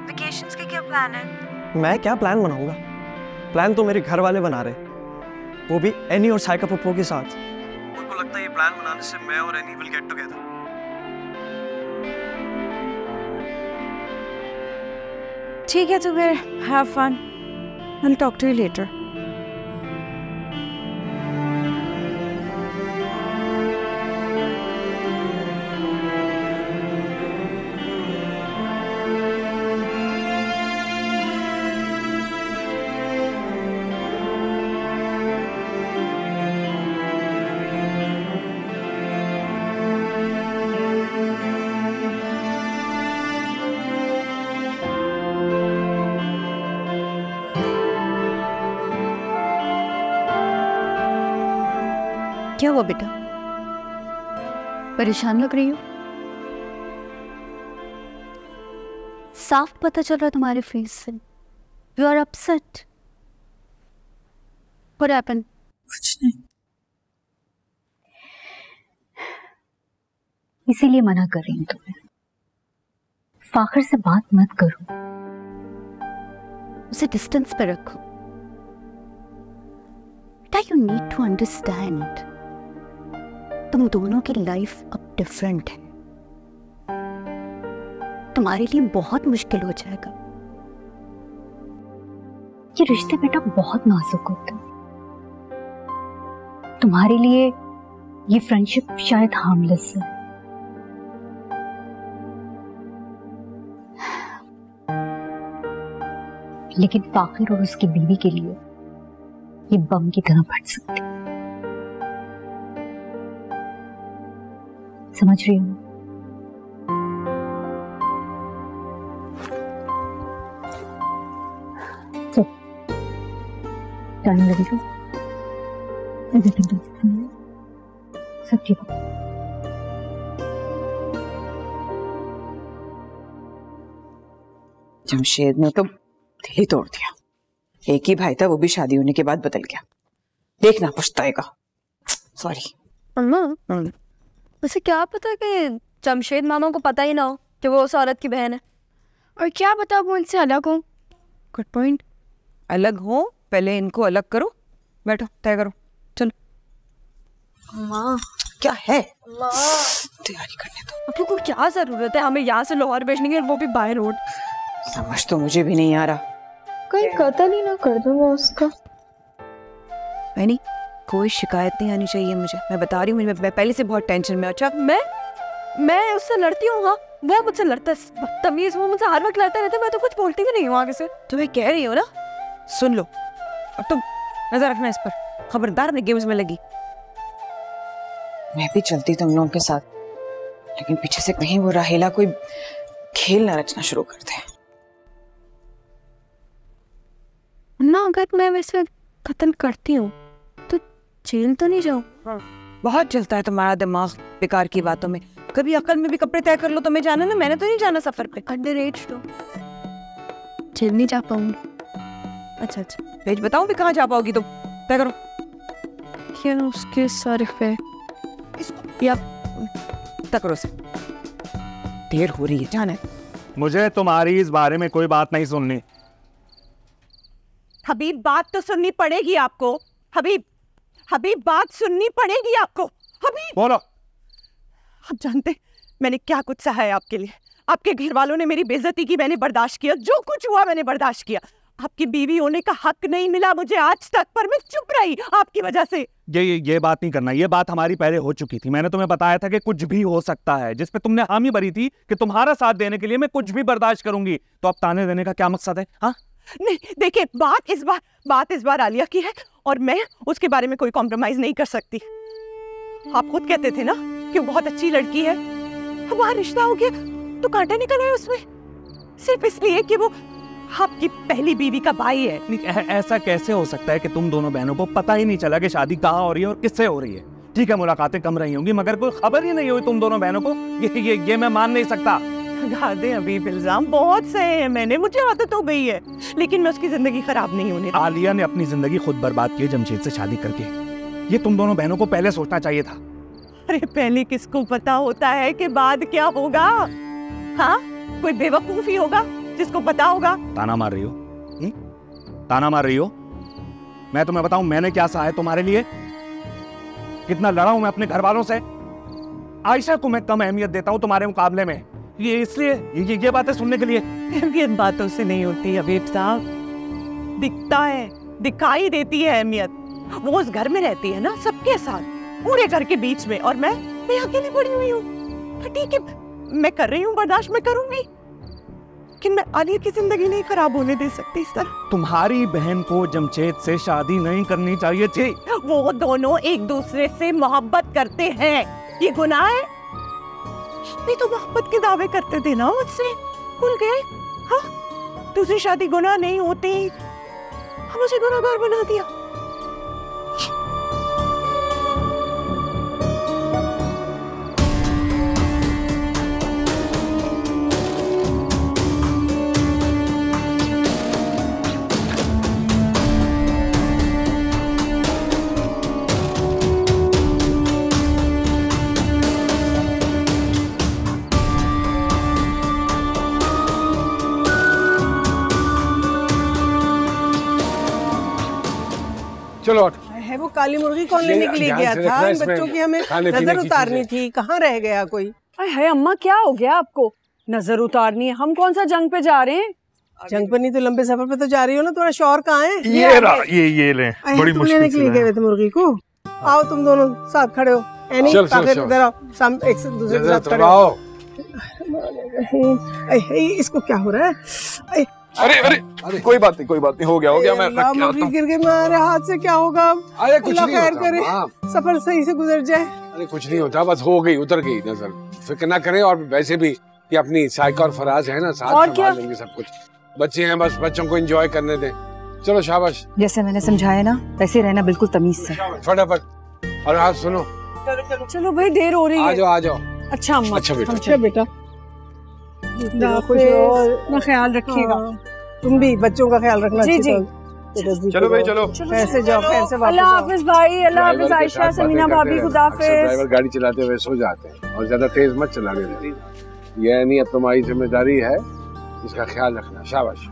Vacations के क्या plan है? मैं क्या प्लान बनाऊंगा? प्लान तो मेरे घर वाले बना रहे, वो भी एनी और साइका पप्पो के साथ। उनको लगता है ये प्लान बनाने से मैं और एनी विल गेट टुगेदर। ठीक है तो फिर have fun. I'll talk to you later. क्या हुआ बेटा, परेशान लग रही हो? साफ पता चल रहा है तुम्हारे फेस से। You are upset. What happened? कुछ नहीं। इसीलिए मना कर रही हूँ तुम्हें, फाखर से बात मत करो, उसे डिस्टेंस पे रखो। बेटा यू नीड टू अंडरस्टैंड, तुम दोनों की लाइफ अब डिफरेंट है। तुम्हारे लिए बहुत मुश्किल हो जाएगा। ये रिश्ते बेटा बहुत नाजुक होते हैं। तुम्हारे लिए ये फ्रेंडशिप शायद हार्मलेस है, लेकिन फाखिर और उसकी बीवी के लिए ये बम की तरह फट सकती है। समझ रही हूँ? So, टाइम लगेगा, सब ठीक है। जमशेद ने तो दिल ही तोड़ दिया। एक ही भाई था, वो भी शादी होने के बाद बदल गया। देखना पछताएगा। सॉरी। अम्मा, उसे क्या पता कि जमशेद मामा को पता ही ना हो कि वो उस औरत की बहन है, और क्या पता वो उनसे अलग हो। Good point. अलग हो, पहले इनको अलग करो। बैठो, तय करो, चलो। माँ क्या है? माँ तैयारी करने दो। आपको क्या जरूरत है हमें यहाँ से लाहौर भेजने की, वो भी बाय रोड? समझ तो मुझे भी नहीं आ रहा। कहीं कत्ल ही ना कर दूँ मैं उसका। नहीं, कोई शिकायत नहीं आनी चाहिए मुझे। मैं बता रही हूँ, मैं पहले से बहुत टेंशन में। अच्छा, मैं उससे लड़ती हूँ? हाँ, वो मुझसे लड़ता है, बदतमीज। वो मुझसे हर वक्त लड़ता रहता है, मैं तो कुछ बोलती भी नहीं हूँ आगे से। तुम्हें कह रही हो ना, सुन लो। और तुम नजर रखना इस पर, खबरदार नहीं गेम्स में लगी। मैं भी चलती तुम लोगों के साथ, लेकिन पीछे से कहीं वो राहेला कोई खेल ना रचना शुरू कर दे ना। अगर मैं वैसे कत्ल करती हूँ तो जेल तो नहीं जाऊँ? बहुत चलता है तुम्हारा दिमाग बेकार की बातों में। कभी अकल में भी कपड़े तय कर लो। तुम्हें जाना ना, मैंने तो नहीं जाना सफर पे। अंडरएज तो जेल नहीं जा पाऊंगी। अच्छा, भेज बताऊं भी कहाँ जा पाओगी तुम? तय करो। क्या उसके सर पे या तय करो से। देर हो रही है, जाना है। मुझे तुम्हारी इस बारे में कोई बात नहीं सुननी। हबीब, बात तो सुननी पड़ेगी आपको। हबीब, बात सुननी पड़ेगी आपको। हबीब, बोलो। आप जानते मैंने क्या कुछ सहा है आपके लिए। आपके घर वालों ने मेरी बेइज्जती की, मैंने बर्दाश्त किया। जो कुछ हुआ मैंने बर्दाश्त किया। आपकी बीवी होने का हक नहीं मिला मुझे आज तक, पर मैं चुप रही आपकी वजह से। ये बात नहीं करना। ये बात हमारी पहले हो चुकी थी। मैंने तुम्हें बताया था कि कुछ भी हो सकता है, जिस पे तुमने हामी भरी थी कि तुम्हारा साथ देने के लिए मैं कुछ भी बर्दाश्त करूंगी। तो अब ताने देने का क्या मकसद है? हाँ, नहीं देखिए, बात इस बार आलिया की है और मैं उसके बारे में कोई कॉम्प्रोमाइज नहीं कर सकती। आप खुद कहते थे ना कि वो बहुत अच्छी लड़की है। हमारा रिश्ता हो गया तो कांटा निकल आया उसमें, सिर्फ इसलिए कि वो आपकी पहली बीवी का भाई है। ऐसा कैसे हो सकता है कि तुम दोनों बहनों को पता ही नहीं चला कि शादी कहाँ हो रही है और किससे हो रही है? ठीक है, मुलाकातें कम रही होंगी, मगर कोई खबर ही नहीं हुई तुम दोनों बहनों को। ये मैं मान नहीं सकता। लगा दे अभी इल्जाम, बहुत सही है। मैंने, मुझे आदत हो गई है, लेकिन मैं उसकी जिंदगी खराब नहीं होने। आलिया ने अपनी जिंदगी खुद बर्बाद की जमशेद से शादी करके। ये तुम दोनों बहनों को पहले सोचना चाहिए था। अरे पहले किसको पता होता है कि बाद क्या होगा? हाँ, कोई बेवकूफ ही होगा जिसको पता होगा। ताना मार रही हो? ताना मार रही हो? मैं तुम्हें बताऊं मैंने क्या सहा है तुम्हारे लिए? कितना लड़ा हूं मैं अपने घर वालों से। आयशा को मैं कम अहमियत देता हूं तुम्हारे मुकाबले में, ये इसलिए ये बातें सुनने के लिए। अहमियत बातों से नहीं होती हबीब साहब, दिखता है, दिखाई देती है अहमियत। वो उस घर में रहती है ना सबके साथ, पूरे घर के बीच में, और मैं अकेली पड़ी हुई हूँ। ठीक है, मैं कर रही हूँ, बर्दाश्त मैं करूंगी, लेकिन मैं आलिया की जिंदगी नहीं खराब होने दे सकती इस तरह। तुम्हारी बहन को जमशेद से शादी नहीं करनी चाहिए थी। वो दोनों एक दूसरे से मोहब्बत करते हैं, ये गुनाह है? नहीं तो मोहब्बत के दावे करते थे ना मुझसे, भूल गए? हाँ, दूसरी शादी गुनाह नहीं होती, हम उसे गुनाहगार बना दिया। चलो है वो काली मुर्गी कौन लेने के लिए गया था? इन बच्चों की हमें नजर उतारनी थी, कहाँ रह गया कोई? है अम्मा, क्या हो गया आपको? नजर उतारनी है? हम कौन सा जंग पे जा रहे हैं? जंग पे नहीं तो लंबे सफर पे तो जा रही हो ना। तुम्हारा शौहर कहाँ है? ये ले, बड़ी मुश्किल लेने के लिए गए थे मुर्गी को। आओ तुम दोनों साथ खड़े हो। एनी इधर आओ, एक से दूसरे के साथ खड़े हो। इसको क्या हो रहा है? अरे कोई बात नहीं, हो गया मैं रख के आता हूं। गिर गई मेरे हाथ से, क्या होगा? अरे कुछ नहीं खैर होता, करे, सफर सही से गुजर जाए। अरे कुछ नहीं होता, बस हो गई, उतर गई नजर, फिक्र ना करें। और वैसे भी ये अपनी साइका और फराज है ना, साथ संभाल लेंगे सब कुछ। बच्चे हैं, बस बच्चों को एंजॉय करने दें। चलो शाबाश। जैसे मैंने समझाया ना वैसे रहना, बिल्कुल तमीज से। फटाफट। और हाथ सुनो, चलो भाई, देर हो रही है। आ जाओ। अच्छा अम्मा, अच्छा बेटा, अपना ख्याल रखिएगा। तुम भी बच्चों का ख्याल रखना। जी जी। चलो भाई, चलो। ऐसे जाओ, फिर से अल्लाह हाफिज भाई, अल्लाह हाफिज आयशा, समीना भाभी, खुदा हाफिज। ड्राइवर गाड़ी चलाते हुए सो जाते हैं और ज्यादा तेज मत चलाने दें। ये नहीं, अब तुम्हारी जिम्मेदारी है, इसका ख्याल रखना। शाबाश।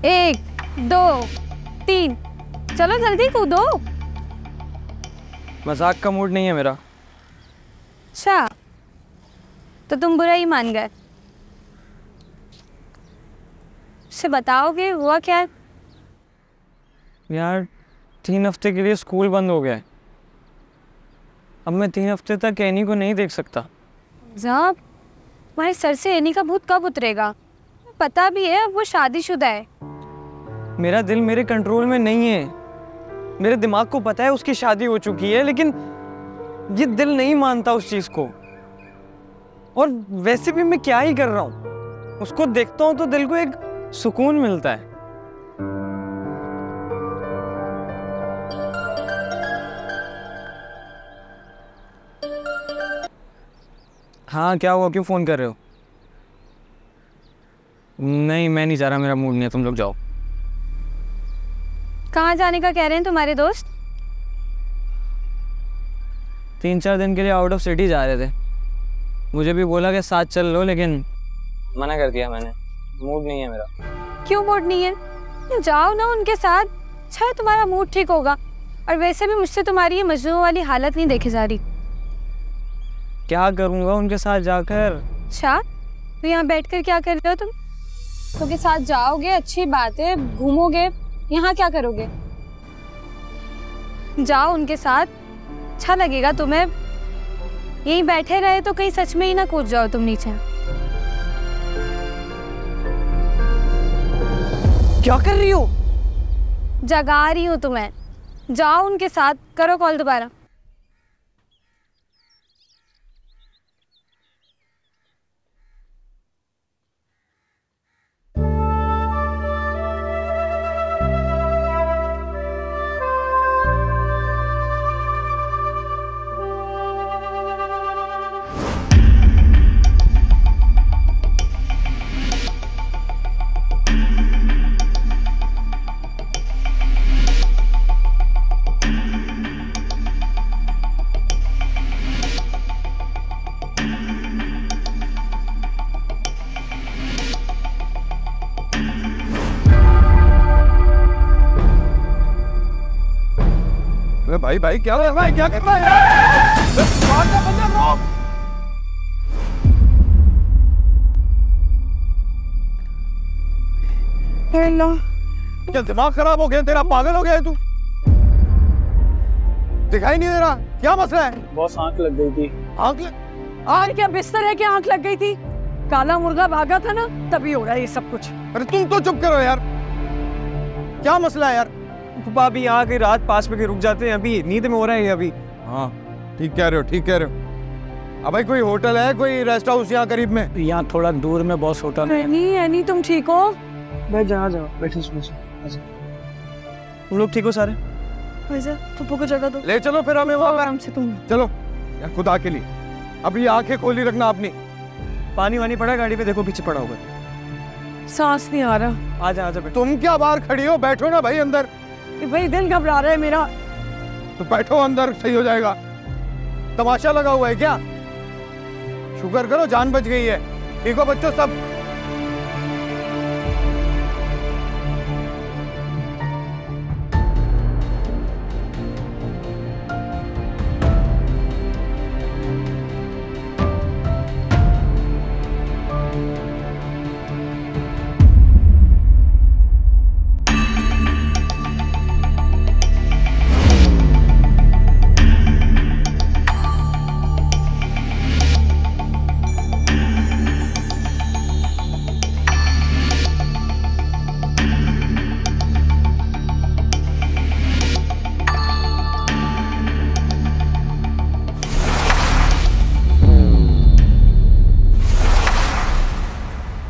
एक, दो, तीन, चलो जल्दी कूदो। मजाक का मूड नहीं है मेरा। अच्छा, तो तुम बुरा ही मान गए। से बताओगे हुआ क्या? यार 3 हफ्ते के लिए स्कूल बंद हो गया है। अब मैं 3 हफ्ते तक एनी को नहीं देख सकता। साहब, तुम्हारे सर से एनी का भूत कब उतरेगा? पता भी है वो शादीशुदा है। मेरा दिल मेरे कंट्रोल में नहीं है। मेरे दिमाग को पता है उसकी शादी हो चुकी है, लेकिन ये दिल नहीं मानता उस चीज को। और वैसे भी मैं क्या ही कर रहा हूँ, उसको देखता हूँ तो दिल को एक सुकून मिलता है। हाँ क्या हुआ, क्यों फोन कर रहे हो? नहीं मैं नहीं जा रहा, मेरा मूड नहीं है, तुम लोग जाओ। कहाँ जाने का कह रहे हैं तुम्हारे दोस्त? 3-4 दिन के लिए आउट ऑफ सिटी जा रहे थे। मुझे भी बोला कि साथ चल लो, लेकिन मना कर दिया मैंने। मूड नहीं है मेरा। क्यों मूड नहीं है? जाओ ना उनके साथ, शायद तुम्हारा मूड ठीक होगा। और वैसे भी मुझसे तुम्हारी ये मजनू वाली हालत नहीं देखी जा रही। क्या करूँगा उनके साथ जाकर? अच्छा, तो यहाँ बैठकर क्या कर रहे हो तुम? तो के साथ जाओगे, अच्छी बात है, घूमोगे, यहाँ क्या करोगे? जाओ उनके साथ, अच्छा लगेगा तुम्हें। यहीं बैठे रहे तो कहीं सच में ही ना कूद जाओ तुम नीचे। क्या कर रही हो? जगा रही हूँ तुम्हें। जाओ उनके साथ, करो कॉल दोबारा। भाई भाई क्या कर रहा है, क्या कर रहा है? क्या दिमाग खराब हो गया तेरा? पागल हो गया है तू? दिखाई नहीं दे रहा? क्या मसला है? बॉस आंख लग गई थी। आंख लग? आज क्या बिस्तर है कि आंख लग गई थी? काला मुर्गा भागा था ना, तभी हो रहा है ये सब कुछ। अरे तुम तो चुप करो यार, क्या मसला है यार? पापा अभी यहाँ की रात पास में रुक जाते हैं, अभी नींद में हो रहा है अभी। हाँ ठीक कह रहे हो, ठीक कह रहे हो। अब भाई कोई होटल है, कोई रेस्ट हाउस यहाँ करीब में? यहाँ थोड़ा दूर में बॉस होटल है। एनी तुम ठीक हो? मैं जाओ बैठो तुम लोग ठीक हो सारे? पप्पू को जगह दो। ले चलो फिर हमें वहाँ आराम से तुम। चलो यार, खुदा के लिए अभी आंखें खोली रखना अपनी। पानी वानी पड़ा गाड़ी पे, देखो पीछे पड़ा होगा। सांस नहीं आ रहा। आजा बैठो। तुम क्या बाहर खड़ी हो? बैठो ना भाई अंदर। भाई दिल घबरा रहा है मेरा। तो बैठो अंदर, सही हो जाएगा। तमाशा लगा हुआ है क्या? शुक्र करो जान बच गई है। ठीक हो बच्चों सब?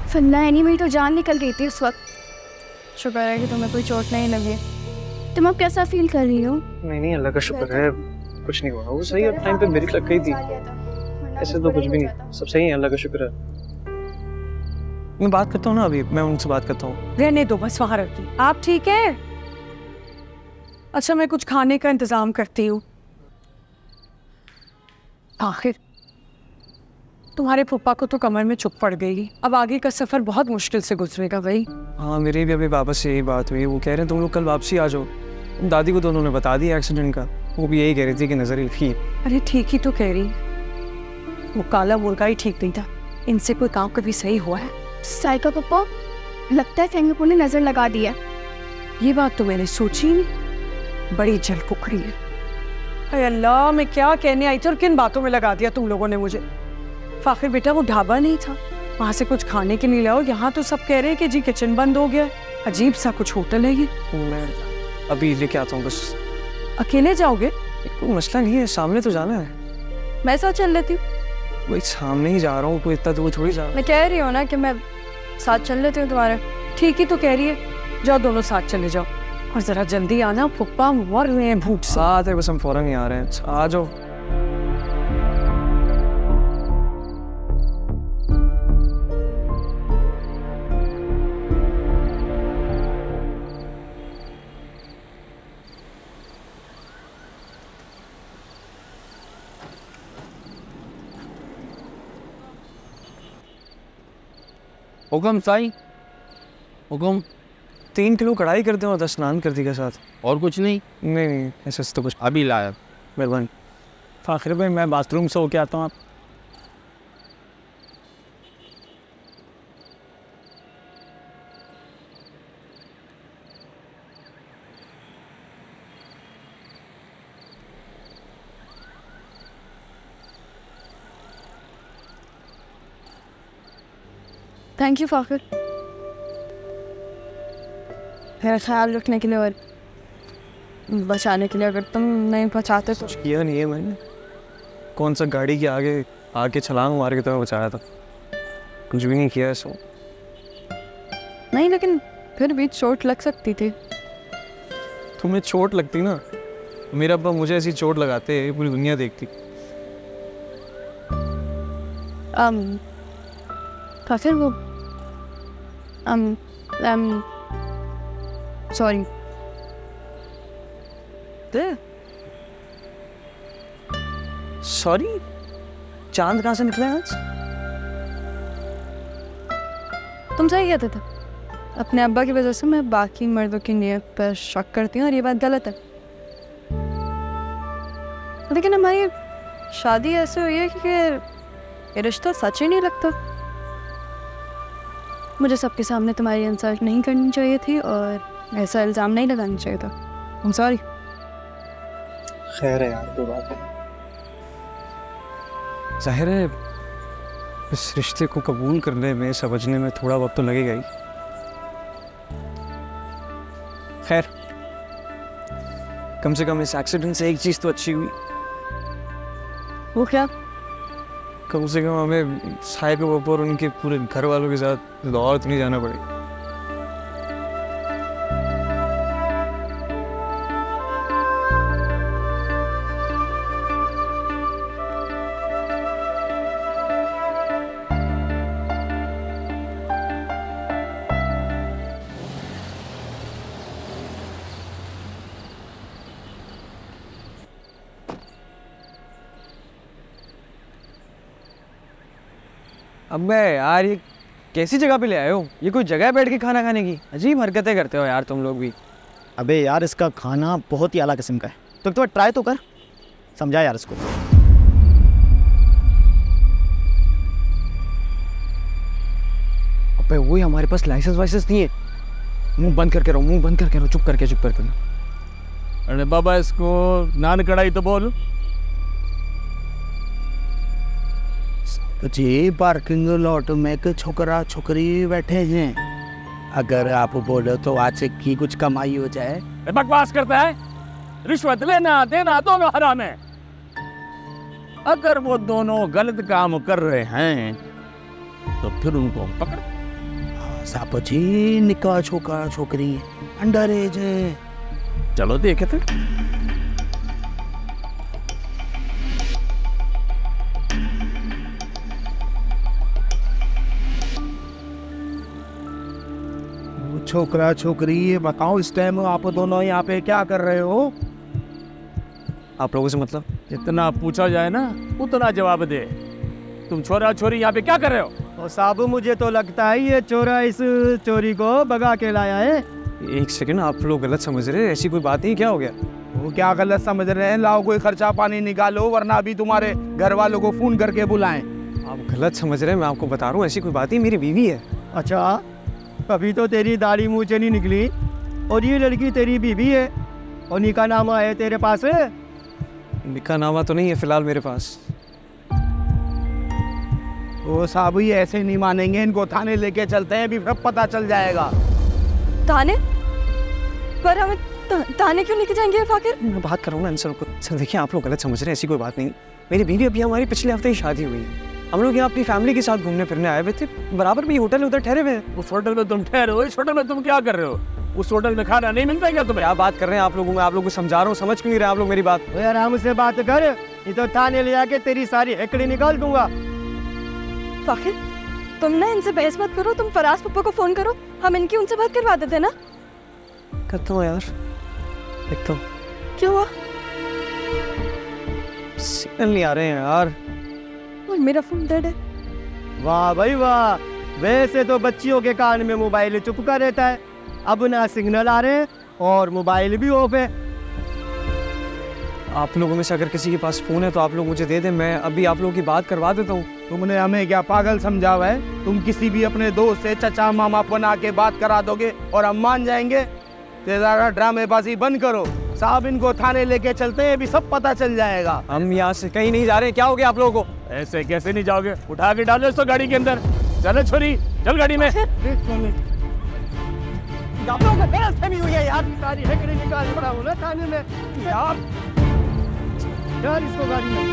फन्ना एनी, मेरी तो जान निकल गई थी उस वक्त। शुक्र है कि तुम्हें कोई चोट नहीं लगी। तुम अब कैसा फील कर रही हो? नहीं अल्लाह का शुक्र है, कुछ नहीं हुआ। वो सही है, टाइम पे ब्रेक लग गई थी। ऐसे तो कुछ भी नहीं, सब सही है, अल्लाह का शुक्र है। मैं बात करता हूँ ना, अभी मैं उनसे बात करता हूँ। रहने दो बस, वहां रखी। आप ठीक है? अच्छा मैं कुछ खाने का इंतजाम करती हूँ। आखिर तुम्हारे पप्पा को तो कमर में चुप पड़ गई, अब आगे का सफर बहुत मुश्किल से गुजरेगा भाई। हाँ मेरी भी अभी बाबा से यही बात हुई। वो कह रहे हैं तुम लोग कल वापसी आ जाओ। दादी को तो उन्होंने बता दिया एक्सीडेंट का, वो भी यही कह रही थी कि नजर ही। अरे ठीक ही तो कह रही, वो काला मुर्गा ही ठीक नहीं था। इनसे कोई काम कभी सही हुआ है? साइका पप्पा, लगता है फेंगपो ने नजर लगा दी है। ये बात तो मैंने सोची नहीं, बड़ी जल पुखड़ी है। अरे अल्लाह, मैं क्या कहने आई थी और किन बातों में लगा दिया तुम लोगों ने मुझे। फाखिर बेटा वो ढाबा नहीं था, वहाँ से कुछ खाने के लिए लाओ। यहाँ तो सब कह रहे हैं कि जी किचन बंद हो गया। अजीब सा कुछ होटल है ये। मैं अभी लेके आता हूँ बस। अकेले जाओगे? कोई मसला नहीं है, सामने तो जाना है। मैं साथ चल लेती हूँ। वही सामने ही जा रहा हूँ, कोई इतना दूर थोड़ी जा रहा हूँ। मैं कह रही हूँ ना कि मैं साथ चल लेती हूँ तुम्हारे। ठीक ही तो कह रही है, जाओ दोनों साथ चले जाओ। और जरा जल्दी आना, पप्पा मर रहे हैं भूख से। साथ है बस, हम फौरन ही आ रहे हैं, आ जाओ। हुक्म साईं, हुक्म। 3 किलो कढ़ाई कर दें और 10 नान कर दी के साथ। और कुछ नहीं? नहीं ऐसा तो कुछ। अभी लाया। मेहरबानी। फाखिर भाई मैं बाथरूम से होके आता हूँ। आप थैंक यू फाखिर, मेरा ख्याल रखने के लिए और बचाने के लिए। अगर तुम नहीं बचाते तो। कुछ किया नहीं है मैंने। कौन सा गाड़ी के आगे आके छलांग मार के तुम्हें बचाया था? कुछ भी नहीं किया ऐसा। नहीं, लेकिन फिर भी चोट लग सकती थी। तुम्हें चोट लगती ना, मेरा अब्बा मुझे ऐसी चोट लगाते पूरी दुनिया देखती। फाखिर वो सॉरी। सॉरी? चांद कहाँ से निकला आज? तुम सही कहते थे, अपने अब्बा की वजह से मैं बाकी मर्दों की नीयत पर शक करती हूँ और ये बात गलत है। लेकिन हमारी शादी ऐसे हुई है कि ये रिश्ता सच ही नहीं लगता। मुझे सबके सामने तुम्हारी इंसल्ट नहीं करनी चाहिए थी और ऐसा इल्ज़ाम नहीं लगाना चाहिए था। I'm sorry। खैर है यार, कोई बात है। जाहिर है इस रिश्ते को कबूल करने में, समझने में थोड़ा वक्त तो लगेगा ही। खैर, कम से कम इस एक्सीडेंट से एक चीज़ तो अच्छी हुई। वो क्या? कम से कम हमें साहिब के पापा और उनके पूरे घर वालों के साथ लाहौर तो नहीं जाना पड़ेगा। अबे यार, ये कैसी जगह पे ले आए हो? ये कोई जगह बैठ के खाना खाने की? अजीब हरकतें करते हो यार तुम लोग भी। अबे यार, इसका खाना बहुत ही आला किस्म का है, तो एक बार ट्राई तो कर, समझा यार इसको। अबे वही, हमारे पास लाइसेंस वाइसेंस नहीं है। मुंह बंद करके रहो, मुंह बंद करके रहो, चुप करके अरे बाबा, इसको नान कढ़ाई तो बोल। जी पार्किंग लॉट में एक छोकरा छोकरी बैठे हैं, अगर आप बोलो तो आज की कुछ कमाई हो जाए। बकवास करता है, रिश्वत लेना देना दोनों हराम है। अगर वो दोनों गलत काम कर रहे हैं तो फिर उनको पकड़। साहब जी, निकाह छोकरा छोकरी अंडर एज है। चलो देखे थे। छोकरा छोकरी, ये बताओ इस टाइम आप दोनों यहाँ पे क्या कर रहे हो? आप लोगों से मतलब? जितना पूछा जाए ना उतना जवाब दे। तुम छोरा छोरी यहाँ पे क्या कर रहे हो? तो साहब, मुझे तो लगता है ये चोरा इस चोरी को भगा के लाया है। एक सेकंड, आप लोग गलत समझ रहे हैं, ऐसी कोई बात नहीं। क्या हो गया? वो क्या गलत समझ रहे हैं? लाओ कोई खर्चा पानी निकालो, वरना अभी तुम्हारे घर वालों को फोन करके बुलाएं। आप गलत समझ रहे हैं, मैं आपको बता रहा हूँ, ऐसी कोई बात नहीं। मेरी बीवी है। अच्छा, अभी तो तेरी दाढ़ी मुँह से नहीं निकली और ये लड़की तेरी बीवी है और निकाहनामा है तेरे पास? निकाहनामा तो नहीं है फिलहाल मेरे पास। वो साहब, ये ऐसे नहीं मानेंगे, इनको थाने लेके चलते हैं, अभी सब पता चल जाएगा। थाने? पर हमें थाने क्यों लेके जाएंगे फाकिर? मैं बात कर रहा हूँ ना इनसे। सर देखिए, आप लोग गलत समझ रहे हैं, ऐसी कोई बात नहीं। मेरी बीवी अभी, हमारी पिछले हफ्ते ही शादी हुई है। हम लोग यहाँ अपनी फैमिली के साथ घूमने फिरने आए हुए थे, बराबर में होटल उधर ठहरे हुए हैं। उस होटल में तुम ठहरे हो? इस होटल में तुम क्या कर रहे हो? उस होटल में खाना नहीं मिलता क्या तुम्हें? क्या बात कर रहे हैं आप लोगों? मैं आप लोगों को समझा रहा हूँ, समझ क्यों नहीं रहे आप लोग मेरी बात? आराम से बात कर, ये तो थाने ले आके तेरी सारी हेकड़ी निकाल दूंगा। फाकिर, तुम ना इनसे बहस मत करो, तुम फराज पप्पा को फोन करो, हम इनकी उनसे बात करवा देते ना। करता हूँ यार, देखता हूँ। क्या हुआ? सिग्नल नहीं आ रहे हैं यार। और मेरा फोन डेड है। वाह भाई वाह, वैसे तो बच्चियों के कान में मोबाइल चुपका रहता है, अब ना सिग्नल आ रहे हैं और मोबाइल भी ऑफ है। आप लोगों में से अगर किसी के पास फोन है तो आप लोग मुझे दे दें, मैं अभी आप लोगों की बात करवा देता हूँ। तुमने हमें क्या पागल समझा हुआ है? तुम किसी भी अपने दोस्त से चचा मामा बना के बात करा दोगे और हम मान जाएंगे? ज़रा ड्रामेबाजी बंद करो साहब, इनको थाने लेके चलते हैं, अभी सब पता चल जाएगा। हम यहाँ से कहीं नहीं जा रहे। क्या हो गया आप लोगों को? ऐसे कैसे नहीं जाओगे? उठा के डालो इसको गाड़ी के अंदर। चलो छोरी, चल गाड़ी में। आप लोगों का गलतफहमी हुई है यार, सारी हैकड़ी निकाल पड़ा हूँ ना थाने में यार इसको गाड़ी में।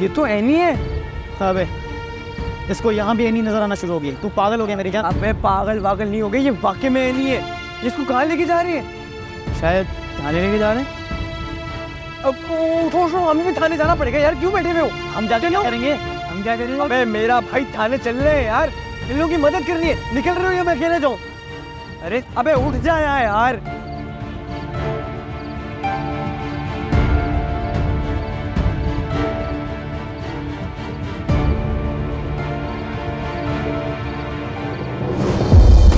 ये तो एनी है। अबे इसको यहाँ भी एनी नजर आना शुरू हो गई। तू पागल हो गया मेरी जान? अबे पागल वागल नहीं हो गई, ये वाकई में एनी है। इसको कहाँ लेके जा रही है? शायद थाने लेके जा रहे हैं। अब उठो, हमें भी थाने जाना पड़ेगा यार, क्यों बैठे हुए हो? हम जाके क्या करेंगे? हम क्या करेंगे? अबे मेरा भाई थाने चल रहे हैं यार, इन लोगों की मदद करनी है। निकल रहे हो या मैं अकेले जाऊं? अरे अबे उठ जा यार।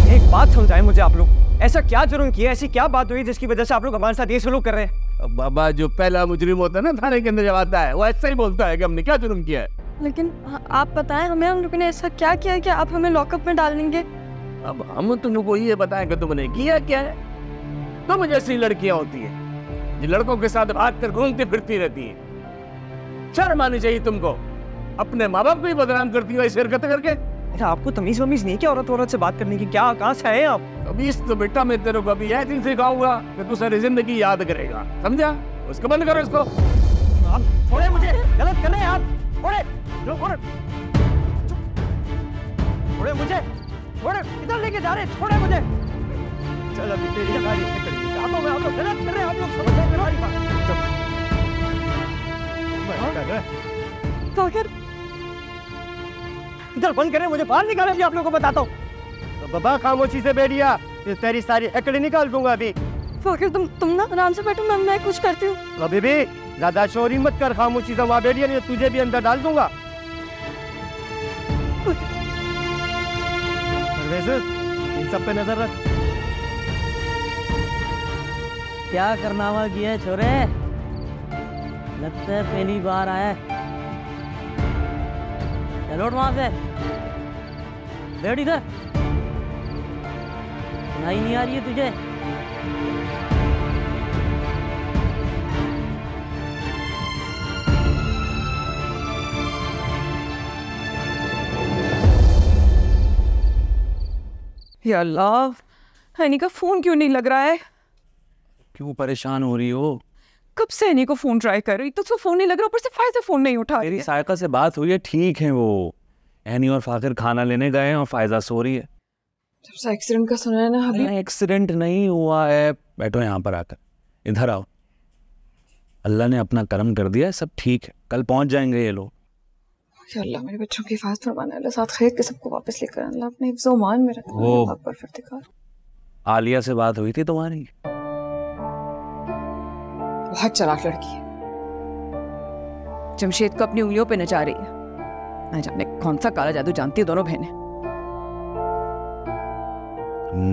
एक बात समझाएं मुझे आप लोग, ऐसा क्या जुर्म किया, ऐसी क्या बात हुई जिसकी वजह से आप लोग हमारे साथ ये सलूक कर रहे हैं? बाबा जो पहला मुजरिम होता है ना थाने के अंदर जब आता है, वो ऐसा ही बोलता है कि हमने क्या जुर्म किया है। लेकिन आप बताएं हमें, हम लोगों ने ऐसा क्या किया कि आप हमें लॉकअप में डाल देंगे? अब हम तुमको ये बताएं कि तुमने किया क्या है। तुम जैसी लड़कियां होती है जो लड़कों के साथ भाग कर घूमती फिरती रहती है, शर्म आनी चाहिए तुमको। अपने माँ बाप को ही बदनाम करती हो ऐसी हरकतें करके। आपको तमीज वमीज नहीं क्या औरत से बात करने की? क्या कहाँ से आए आप? अभी तो बेटा मैं तेरे को अभी यह दिन सिखाऊंगा कि तू सारी जिंदगी याद करेगा, समझा? उसको बंद करो इसको। आप छोड़े मुझे, गलत कर रहे हैं आप। छोड़े मुझे, छोड़े, इधर लेके जा रहे हैं, छोड़े मुझे। चल अभी तेरी गाड़ी से करेंगे। आप लोग गलत कर रहे हैं, आप लोग समझ रहे मेरी बात। तो फिर इधर बंद करें, मुझे बाहर निकालें, अभी आप लोगों को बताता हूँ। तो बाबा खामोशी से बैठिया, तेरी सारी हैकड़ी निकाल दूंगा अभी। फकीर तुम ना आराम से बैठो, मैं कुछ करती हूँ। अभी भी ज्यादा शोरी मत कर, खामोशी से वहाँ बैठिया, नहीं तुझे भी अंदर डाल दूंगा। इन सब पे नजर रख। क्या करनामा किया है छोरे? लगता है पहली बार आया। चलो वहां से बैठ इधर। नहीं आ रही है तुझे? या अल्लाह, हनी का फोन क्यों नहीं लग रहा है? क्यों परेशान हो रही हो? कब से हनी को फोन ट्राई कर रही, तो उसको फोन नहीं लग रहा, ऊपर से फायदा फोन नहीं उठा रही है। मेरी सायका से बात हुई है, ठीक है वो। एनी और फाकिर खाना लेने गए हैं और फायदा सो रही है। जब से एक्सीडेंट का सुना है ना अभी। एक्सीडेंट नहीं हुआ है, बैठो यहाँ पर आकर, इधर आओ। अल्लाह ने अपना करम कर दिया, सब ठीक है, कल पहुंच जाएंगे ये लोग। अल्लाह मेरे बच्चों की हिफाजत फरमाना, अल्लाह साथ खैर के सबको वापस लेकर आना, अल्लाह अपने हिफ्ज़ व मान में रखना। आलिया से बात हुई थी तुम्हारी? बहुत चालाक लड़की है, जमशेद को अपनी उंगलियों पे नचा रही है। न जाने कौन सा काला जादू जानती है दोनों बहनें।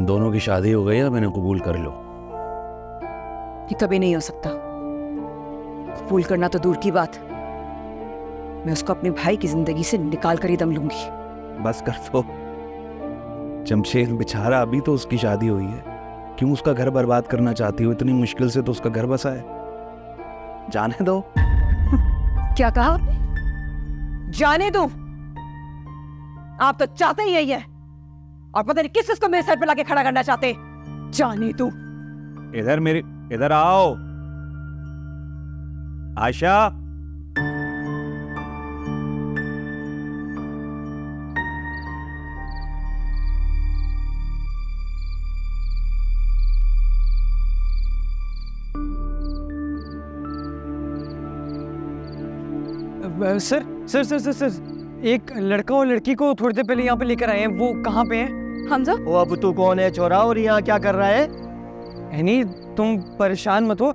दोनों की शादी हो गई है, मैंने कबूल कर लो। ये कभी नहीं हो सकता, कबूल करना तो दूर की बात, मैं उसको अपने भाई की जिंदगी से निकाल कर ही दम लूंगी। बस कर दो, जमशेद बेचारा अभी तो उसकी शादी हुई है, क्यों उसका घर बर्बाद करना चाहती हो? इतनी मुश्किल से तो उसका घर बसा है, जाने दो। क्या कहा आपने? जाने दो? आप तो चाहते ही यही है, और पता नहीं किस को मेरे सर पे लाके खड़ा करना चाहते। जाने दो। इधर आओ Ayesha. Sir sir sir sir sir एक लड़का और लड़की को थोड़ी देर पहले यहाँ पे लेकर आए हैं, वो कहाँ पे है? हमजा। वो अब तू कौन है छोरा, और यहाँ क्या कर रहा है? नहीं तुम परेशान मत हो,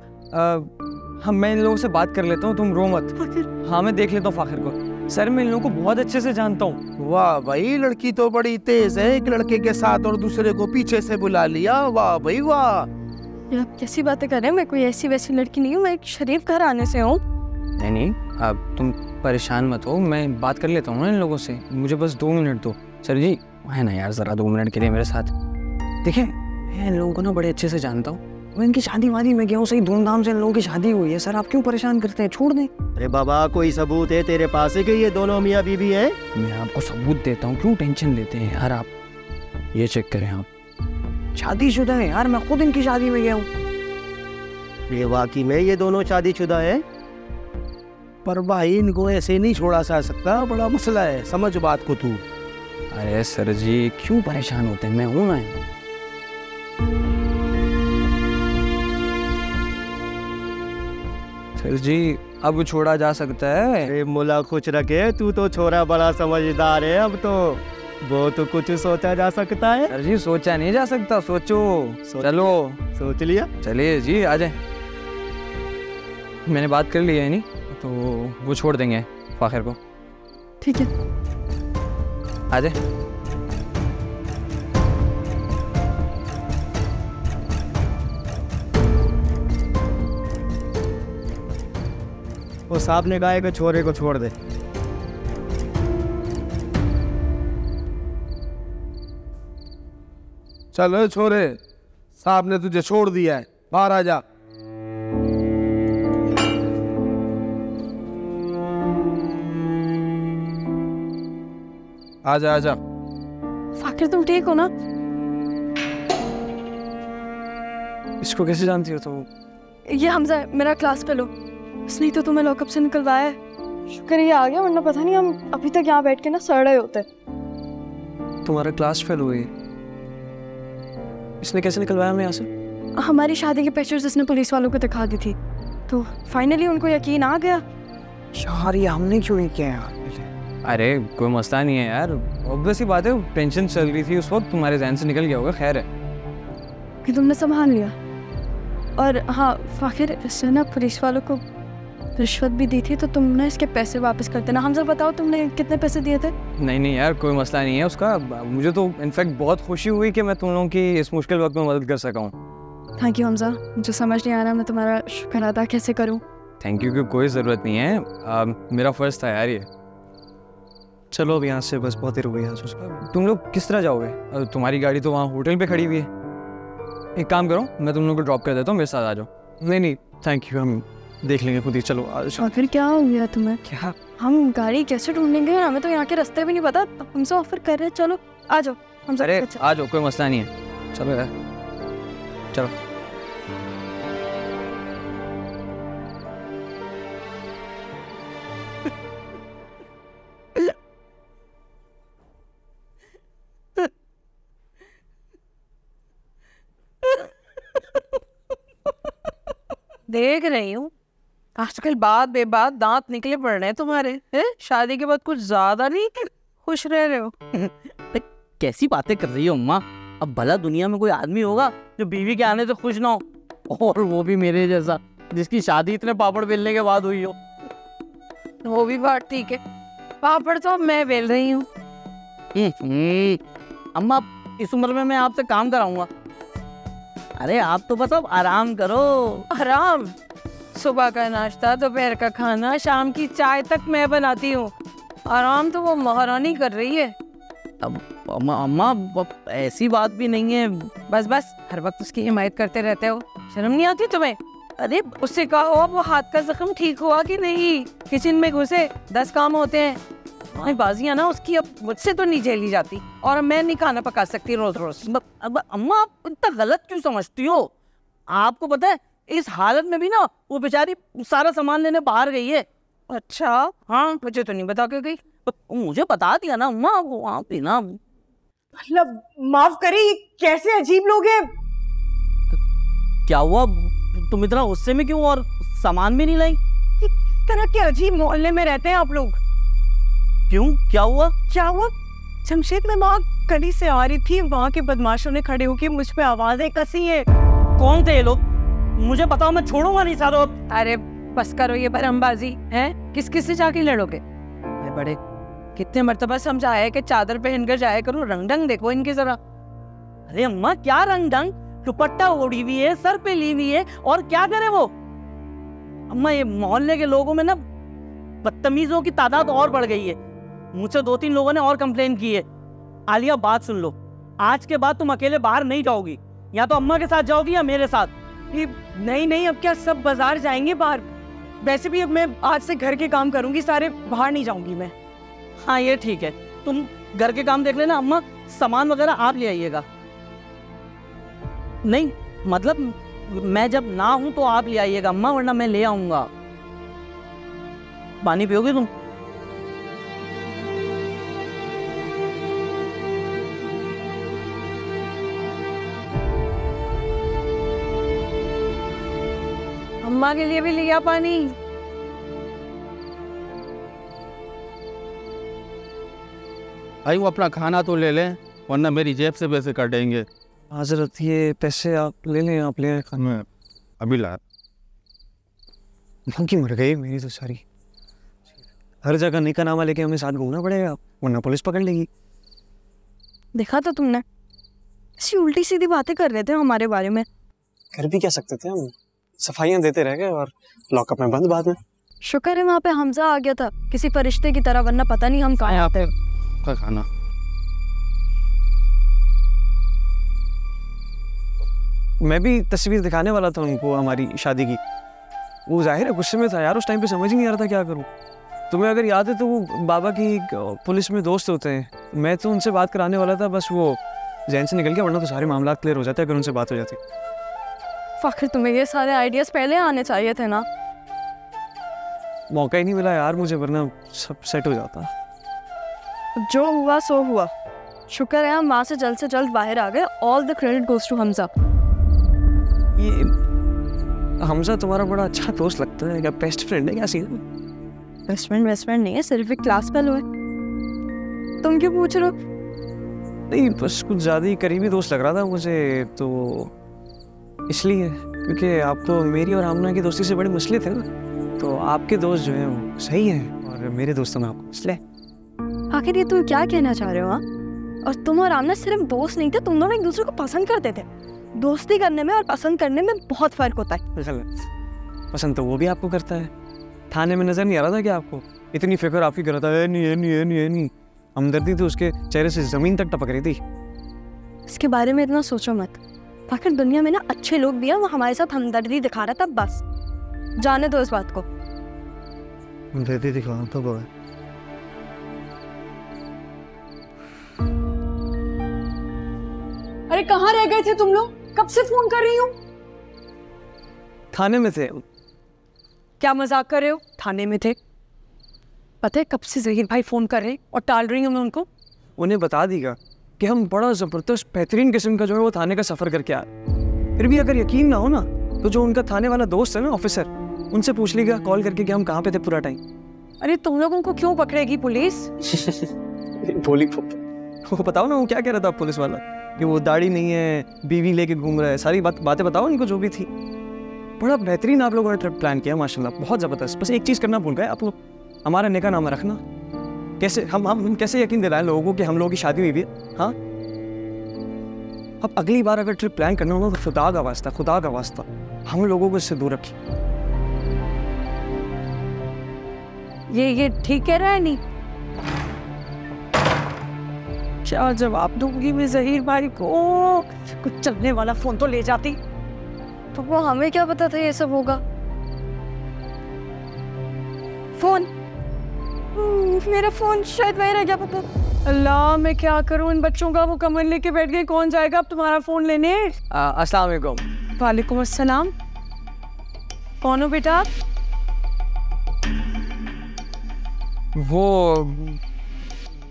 हाँ मैं इन लोगों से बात कर लेता हूँ, तुम रो मत। हाँ मैं देख लेता हूँ फाखिर को। सर मैं इन लोगों को बहुत अच्छे से जानता हूँ। वाह भाई, लड़की तो बड़ी तेज है, एक लड़के के साथ और दूसरे को पीछे से बुला लिया। वाह भाई वाह। आप कैसी बातें कर रहे हैं? मैं कोई ऐसी वैसी लड़की नहीं हूँ, मैं एक शरीफ घर आने से हूँ। नहीं, अब तुम परेशान मत हो, मैं बात कर लेता हूँ ना इन लोगों से, मुझे बस 2 मिनट दो। सर जी है ना यार, ज़रा 2 मिनट के लिए मेरे साथ। देखिए मैं इन लोगों को ना बड़े अच्छे से जानता हूँ, मैं इनकी शादी वादी में गया हूँ, सही धूमधाम से इन लोगों की शादी हुई है। सर आप क्यों परेशान करते हैं, छोड़ दें। अरे बाबा, कोई सबूत है तेरे पास है कि ये दोनों मियाँ बीवी हैं? मैं आपको सबूत देता हूँ, क्यों टेंशन लेते हैं यार आप। ये चेक करें आप, शादीशुदा है यार, मैं खुद इनकी शादी में गया हूँ। ये वाकई में ये दोनों शादीशुदा है? पर भाई इनको ऐसे नहीं छोड़ा जा सकता, बड़ा मसला है, समझ बात को तू। अरे सर जी क्यों परेशान होते हैं, मैं हूं ना। सर जी अब छोड़ा जा सकता है। अरे मुला खुश रखे, तू तो छोरा बड़ा समझदार है, अब तो वो तो कुछ सोचा जा सकता है। सर जी सोचा नहीं जा सकता, सोचो। चलो सोच लिया, चलिए जी आ जाए। मैंने बात कर ली है नहीं तो वो छोड़ देंगे फाखिर को। ठीक है आ जाए। वो साहब ने कहा है कि छोरे को छोड़ दे। चलो छोरे, साहब ने तुझे छोड़ दिया है, बाहर आ जा। आजा आजा। फाकिर तुम ठीक हो ना? इसको कैसे जानती हो तुम? ये हमजा है, मेरा क्लास फेलो। इसने तो तुम्हें लॉकअप से निकलवाया है। शुक्र ये आ गया, वरना पता नहीं हम अभी तक यहाँ बैठ के ना सड़ रहे होते। तुम्हारा क्लास फेलो है? इसने कैसे निकलवाया हमें यहाँ से? हमारी शादी की पिक्चर्स इसने पुलिस वालों को दिखा दी थी, तो फाइनली उनको यकीन आ गया। यार ये हमने क्यों नहीं किया यार? अरे कोई मसला नहीं है यार, ऑब्वियस ही बात है, टेंशन चल रही थी उस वक्त, तुम्हारे ज़हन से निकल गया होगा। खैर है कि तुमने संभाल लिया। और हाँ फाखिर, इसने ना पुलिस वालों को रिश्वत भी दी थी, तो तुमने इसके पैसे वापस कर देना। हमजा बताओ तुमने कितने पैसे दिए थे? नहीं यार कोई मसला नहीं है उसका, मुझे तो इनफैक्ट बहुत खुशी हुई कि मैं तुम लोगों की इस मुश्किल वक्त में मदद कर सका हूँ। थैंक यू हमजा, मुझे समझ नहीं आ रहा मैं तुम्हारा शुक्र अदा कैसे करूँ। थैंक यू की कोई ज़रूरत नहीं है, मेरा फ़र्ज़ था यार ये। चलो अब यहाँ से बस बहुत देर हो गई यहाँ। तुम लोग किस तरह जाओगे? तुम्हारी गाड़ी तो वहाँ होटल पे खड़ी हुई है। एक काम करो, मैं तुम लोग को ड्रॉप कर देता हूँ, मेरे साथ आ जाओ। नहीं थैंक यू, हम देख लेंगे खुद ही। चलो फिर क्या हो गया तुम्हें? क्या? हम गाड़ी कैसे ढूंढेंगे? हमें तो यहाँ के रास्ते भी नहीं पता, हमसे ऑफर कर रहे हैं। चलो आ जाओ। अरे आ जाओ, कोई मसला नहीं है। चलो यार चलो। देख रही हूँ आजकल बात बेबात दांत निकले पड़ रहे हैं तुम्हारे। शादी के बाद कुछ ज्यादा नहीं खुश रह रहे हो। कैसी बातें कर रही हो अम्मा? अब भला दुनिया में कोई आदमी होगा जो बीवी के आने से खुश ना हो, और वो भी मेरे जैसा जिसकी शादी इतने पापड़ बेलने के बाद हुई हो। वो भी बात ठीक है, पापड़ तो मैं बेल रही हूँ। अम्मा इस उम्र में मैं आपसे काम कराऊंगा? अरे आप तो बस अब आराम करो। आराम? सुबह का नाश्ता, दोपहर का खाना, शाम की चाय तक मैं बनाती हूँ। आराम तो वो महारानी कर रही है। अब अम्मा ऐसी बात भी नहीं है। बस हर वक्त उसकी हिमायत करते रहते हो, शर्म नहीं आती तुम्हें? अरे उससे कहो वो हाथ का जख्म ठीक हुआ कि नहीं। किचन में घुसे 10 काम होते हैं। बाजियां ना उसकी अब मुझसे तो नहीं झेली जाती, और मैं नहीं खाना पका सकती रोज रोज। अब अम्मा आप इतना गलत क्यों समझती हो? आपको पता है इस हालत में भी ना वो बेचारी सारा सामान लेने बाहर गई है। अच्छा? हाँ मुझे तो नहीं बता के गई। मुझे बता दिया ना अम्मा, वो वहाँ पे ना। मतलब माफ करिए, कैसे अजीब लोग हैं। क्या हुआ, तुम इतना गुस्से में क्यों, और सामान भी नहीं लाई? इस तरह के अजीब मोहल्ले में रहते हैं आप लोग? क्यों, क्या हुआ? जमशेद में वहाँ गली से आ रही थी, वहाँ के बदमाशों ने खड़े होकर मुझ पे आवाजें कसी है। कौन थे ये लोग? मुझे बताओ, मैं छोड़ूंगा नहीं सारो। अरे बस करो ये बरमबाजी है, किस किस से जाके लड़ोगे? मैं बड़े कितने मर्तबा समझाया है कि चादर पहनकर जाया करो, रंग ढंग देखो इनके जरा। अरे अम्मा क्या रंग ढंग, दुपट्टा ओढ़ी हुई है, सर पे ली हुई है, और क्या करे वो? अम्मा ये मोहल्ले के लोगों में ना बदतमीजों की तादाद और बढ़ गई है। मुझसे 2-3 लोगों ने और कंप्लेन की है। आलिया बात सुन लो, आज के बाद तुम अकेले बाहर नहीं जाओगी, या तो अम्मा के साथ जाओगी या मेरे साथ। नहीं, अब क्या सब बाजार जाएंगे बाहर? वैसे भी अब मैं आज से घर के काम करूंगी सारे, बाहर नहीं जाऊंगी मैं। हाँ ये ठीक है, तुम घर के काम देख लेना। अम्मा सामान वगैरह आप ले आइएगा। नहीं मतलब मैं जब ना हूं तो आप ले आइएगा अम्मा, वरना मैं ले आऊंगा। पानी पियोगे तुम? अम्मा के लिए भी लिया पानी। भाई वो अपना खाना तो ले लें, वरना मेरी जेब से पैसे काटेंगे। हजरत ये पैसे आप ले लें, आप ले खाना। अभी ला। की मर गई मेरी तो सारी। हर जगह निका नामा लेके हमें साथ घूमना पड़ेगा, वरना पुलिस पकड़ लेगी। देखा तो तुमने, ऐसी उल्टी सीधी बातें कर रहे थे हमारे बारे में। कर भी क्या सकते थे हम, सफाइयाँ देते रह गए और लॉकअप में बंद बाद में। शुक्र है वहाँ पे हमजा आ गया था किसी फरिश्ते की तरह, वरना पता नहीं हम कहाँ आते। खाना मैं भी तस्वीर दिखाने वाला था उनको हमारी शादी की। वो जाहिर है गुस्से में था यार, उस टाइम पे समझ ही नहीं आ रहा था क्या करूं। तुम्हें अगर याद है तो वो बाबा की पुलिस में दोस्त होते हैं, मैं तो उनसे बात कराने वाला था, बस वो जहन से निकल गया, वरना तो सारे मामला क्लियर हो जाते अगर उनसे बात हो जाती। फ़ाखिर तुम्हें ये सारे आइडियाज़ पहले आने चाहिए थे ना। मौका ही नहीं मिला यार मुझे, वरना सब सेट हो जाता। जो हुआ सो हुआ, शुक्र है हम वहाँ से जल्द बाहर आ गए। All the credit goes to Hamza. ये हमजा तुम्हारा बड़ा अच्छा दोस्त लगता है, क्या बेस्ट फ्रेंड है क्या? सीन बेस्ट फ्रेंड नहीं है, सिर्फ एक क्लास फेलो है। तुम क्यों पूछ रहे हो? नहीं बस कुछ ज़्यादा ही करीबी दोस्त लग रहा था मुझे, तो इसलिए, क्योंकि आप तो मेरी और आमना की दोस्ती से बड़े मसले थे ना, तो आपके दोस्त जो हैं वो सही हैं और मेरे दोस्तों में आपको मसले। आखिर ये तुम क्या कहना चाह रहे हो? और तुम और आमना सिर्फ दोस्त नहीं थे, तुम दोनों एक दूसरे को पसंद करते थे। दोस्ती करने में और पसंद करने में बहुत फर्क होता है। पसंद तो वो भी आपको करता है, थाने में नजर नहीं आ रहा था क्या आपको? इतनी फिक्र आपकी कर रहा था, नहीं। हमदर्दी तो उसके चेहरे से जमीन तक टपक रही थी। इसके बारे में इतना सोचो मत, आखिर दुनिया में ना अच्छे लोग भी हैं, वो हमारे साथ हमदर्दी दिखा रहा था, बस जाने दो इस बात को। हमदर्दी दिखा तो वो है। अरे कहाँ रह गए थे तुम लोग? कब से फोन कर रही हूँ। थाने में थे। क्या मजाक कर रहे हो? थाने में थे? पता है कब से जहीर भाई फोन कर रहे हैं और टाल रही हूँ मैं उनको। उन्हें बता दीगा कि हम बड़ा जबरदस्त बेहतरीन किस्म का जो है वो थाने का सफर करके आए। फिर भी अगर यकीन ना हो ना, तो जो उनका थाने वाला दोस्त है ना ऑफिसर, उनसे पूछ लीजिएगा कॉल करके कि हम कहाँ पे थे पूरा टाइम। अरे तुम लोगों को क्यों पकड़ेगी पुलिस? बोली वो बताओ ना, वो क्या कह रहा था पुलिस वाला कि वो दाढ़ी नहीं है, बीवी लेके घूम रहा है, सारी बातें बताओ उनको जो भी थी। बड़ा बेहतरीन आप लोगों ने ट्रिप प्लान किया माशाल्लाह, बहुत ज़बरदस्त। बस एक चीज़ करना भूल गए आप लोग, हमारा निकाह नामा रखना। कैसे हम कैसे यकीन दिलाएं लोगों को कि हम लोगों की शादी हुई भी है? हाँ, अब अगली बार अगर ट्रिप प्लान करना हो तो खुदा का वास्ता हम लोगों को इससे दूर रखिए। ये ठीक कह रहा है नहीं? क्या जवाब दूंगी मैं जहीर भाई को? कुछ चलने वाला फोन तो ले जाती। तो वो हमें क्या पता था ये सब होगा। फोन, मेरा फोन शायद वहीं रह गया। पता अल्लाह मैं क्या करूं इन बच्चों का। वो कमर लेके बैठ गए, कौन जाएगा अब तुम्हारा फोन लेने? अस्सलाम वालेकुम। वालेकुम अस्सलाम। कौन हो बेटा आप? वो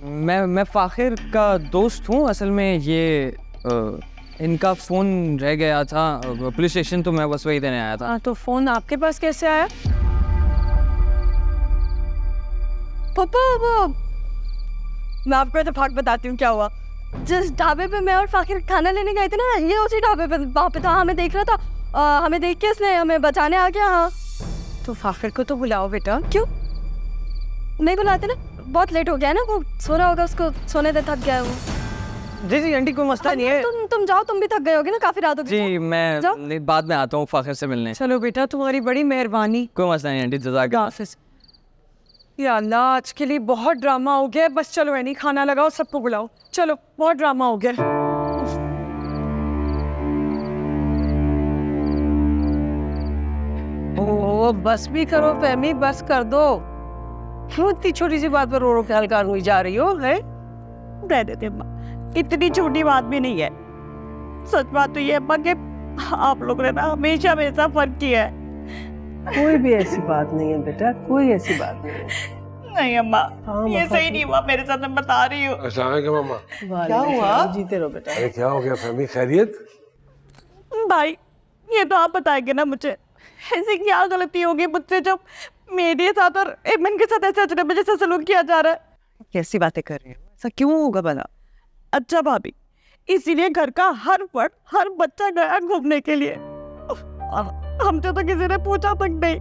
मैं फ़ाखिर का दोस्त हूँ असल में। ये इनका फ़ोन रह गया था पुलिस स्टेशन, तो मैं बस वही देने आया था। तो फ़ोन आपके पास कैसे आया? पापा वो मैं आपको इत्तेफाक बताती हूँ क्या हुआ। जिस ढाबे पे मैं और फ़ाखिर खाना लेने गए थे ना, ये उसी ढाबे पे वहाँ पे था। हमें देख रहा था हमें देख के इसने हमें बचाने आ गया। हाँ तो फाखिर को तो बुलाओ बेटा। क्यों नहीं बुलाते ना, बहुत लेट हो गया ना, वो सो रहा होगा, उसको सोने दे, थक गया है वो। जी जी आंटी कोई मसला नहीं है। तुम जाओ, तुम भी थक गए होगे ना, काफी रात हो गई। जी मैं बाद में आता हूँ फाखिर से मिलने। चलो बेटा तुम्हारी बड़ी मेहरबानी। कोई मसला नहीं आंटी, जज़ाकल्लाह। या अल्लाह आज के लिए बहुत ड्रामा हो गया, बस चलो एनी खाना लगाओ, सबको बुलाओ, चलो बहुत ड्रामा हो गया। ओ बस भी करो फहमी, बस कर दो। क्यों इतनी छोटी सी बात पर रो रो के हल्का हुई जा रही हो? है रह देते अम्मा, इतनी छोटी बात भी नहीं है। सच बात तो ये अम्मा कि आप लोगों ने ना हमेशा मेरे साथ फर्क किया है। कोई भी ऐसी बात नहीं है बेटा, कोई ऐसी बात नहीं है। नहीं अम्मा, ये सही नहीं हुआ मेरे साथ, मैं बता रही हूँ। अस्सलाम वालेकुम अम्मा। क्या हुआ? जीते रहो बेटा। अरे क्या हो गया फहमी, खैरियत? भाई ये तो आप बताएंगे ना मुझे, ऐसी क्या गलती होगी मुझसे जब मेरे साथ और एमन के साथ ऐसे अजनबी जैसा सलूक किया जा रहा है? कैसी बातें कर रही हो, ऐसा क्यों होगा भला? अच्छा भाभी, इसीलिए घर का हर फर्द, हर बच्चा गया घूमने के लिए, हमसे तो किसी ने पूछा तक नहीं।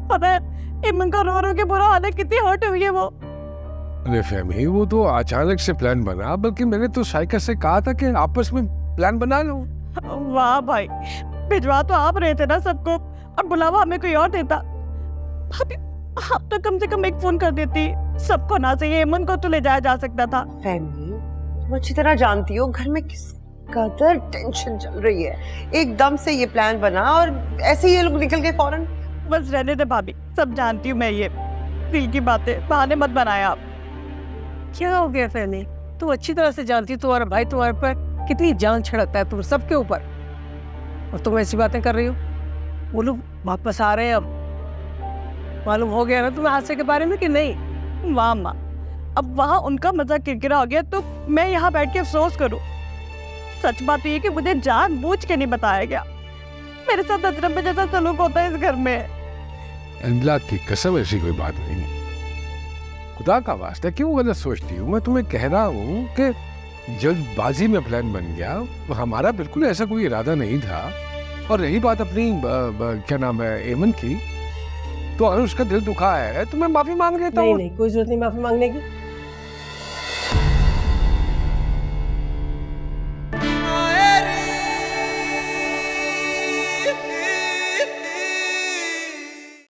पता है एमन का रो रो के बुरा हाल है, कितनी हर्ट हुई है वो। अरे फहमी वो तो अचानक से प्लान बना, बल्कि मैंने तो साइकिल से कहा था कि आपस में प्लान बना लो। वाह भाई, भिजवा तो आप रहे थे ना सबको, और बुलावा हमें कोई और देता। भाभी आप तो कम से कम एक फोन कर देती, सबको ना चाहिए एमन को तो ले जाया जा सकता था। फहमी तुम अच्छी तरह जानती हो घर में किस कदर टेंशन चल रही है, एकदम से ये प्लान बना और ऐसे ही ये लोग निकल गए फौरन। बस रहने दे भाभी, सब जानती हूँ मैं, ये दिल की बातें, बहाने मत बनाए आप। क्या हो गया फहमी, तू अच्छी तरह से जानती, तुम्हारा भाई तुम्हारे पर कितनी जान छिड़कता है, तुम सबके ऊपर, और तुम ऐसी बातें कर रही हो। वो लोग वापस आ रहे हैं, अब मालूम हो गया ना तुम्हें हादसे के बारे में कि नहीं? वाह माँ, अब वहाँ उनका मजा किरकिरा हो गया तो मैं यहाँ बैठ के अफसोस करूँ? सच बात ये कि मुझे जानबूझ के नहीं बताया गया। मेरे साथ अजनबी जैसा सलूक होता है इस घर में। अल्लाह की कसम ऐसी कोई बात नहीं, खुदा का वास्ता क्यों गलत सोचती हूँ? मैं तुम्हें कह रहा हूँ कि जल्दबाजी में प्लान बन गया, हमारा बिल्कुल ऐसा कोई इरादा नहीं था। और रही बात अपनी क्या नाम है एमन की, तो अगर उसका दिल दुखा है तो मैं माफी मांग लेता हूँ। नहीं कोई जरूरत नहीं माफी मांगने की।